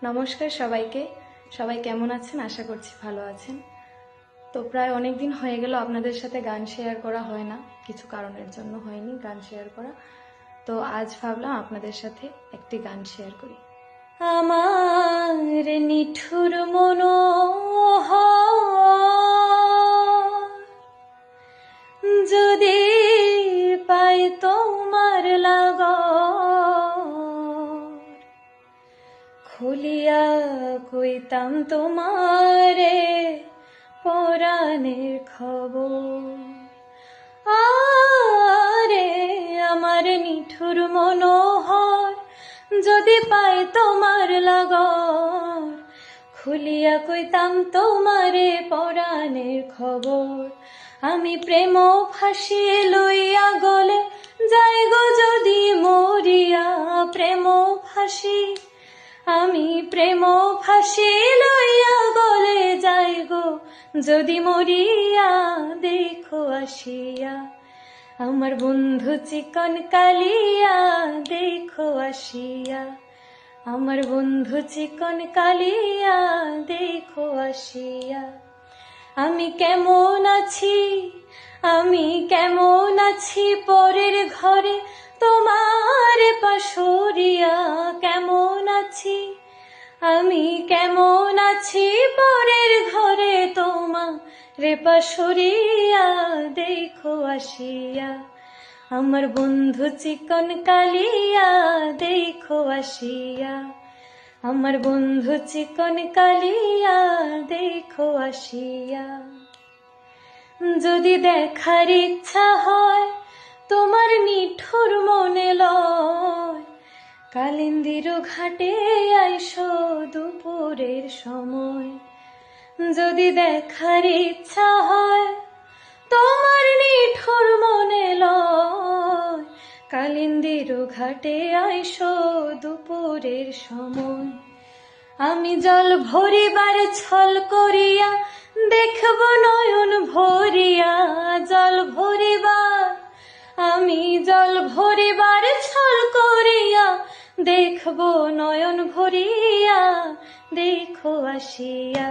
নমস্কার সবাইকে। সবাই কেমন আছেন? আশা করছি ভালো আছেন। তো প্রায় অনেক দিন হয়ে গেল আপনাদের সাথে গান শেয়ার করা হয় না, কিছু কারণের জন্য হয়নি গান শেয়ার করা। তো আজ ভাবলাম আপনাদের সাথে একটি গান শেয়ার করি। আমার নিঠুর মনোহর যদি পাই তোমার লাগর, খুলিয়া কইতাম তোমারে পরাণের খবর। আরে আমার নিঠুর মনোহর যদি পাই তোমার লাগর, খুলিয়া কইতাম তোমারে পরাণের খবর। আমি প্রেম ফাঁসি লইয়া গলে যাই গো যদি মরিয়া, প্রেম ফাঁসি আমি প্রেম ফাঁসি লইয়া গলে যাই গো যদি মরিয়া, দেখো আসিয়া আমার বন্ধু চিকন কালিয়া, দেখো আসিয়া আমার বন্ধু চিকন কালিয়া, দেখো আসিয়া। আমি কেমন আছি, আমি কেমন আছি পরের ঘরে তোমার পাশরিয়া, কেমন আছি আমি কেমন আছি পরের ঘরে তোমার পাশরিয়া, দেখো আসিয়া আমার বন্ধু চিকন কালিয়া, দেখো আসিয়া আমার বন্ধু চিকন কালিয়া, দেখো আসিয়া। যদি দেখার ইচ্ছা হয় তোমার নিঠুর মনে লয়, কালিন্দির ঘাটে আইসো দুপুরের সময়। যদি দেখার ইচ্ছা হয় তোমার নিঠুর মনে লয়, কালিন্দির ঘাটে আইসো দুপুরের সময়। আমি জল ভরিবার ছল করিয়া দেখব নয়ন ভরিয়া, জল ভরিবার আমি জল ভরিবার ছল করিয়া দেখব নয়ন ভরিয়া, দেখো আসিয়া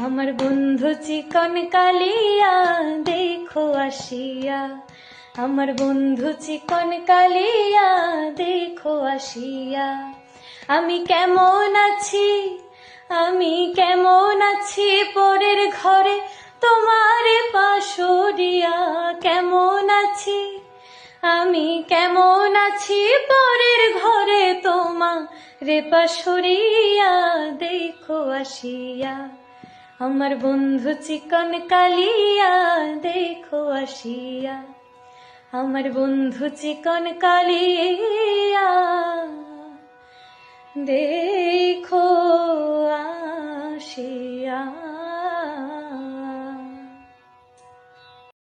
আমার বন্ধু চিকন কালিয়া, দেখো আসিয়া আমার বন্ধু চিকন কালিয়া, দেখো আসিয়া। আমি কেমন আছি, আমি কেমন আছি পরের ঘরে তোমার পাশরিয়া, কেমন আছি আমি কেমন আছি পরের ঘরে তোমার পাশরিয়া, দেখো আসিয়া আমার বন্ধু চিকন কালিয়া, দেখো আসিয়া আমার বন্ধু চিকন কালিয়া, দেখো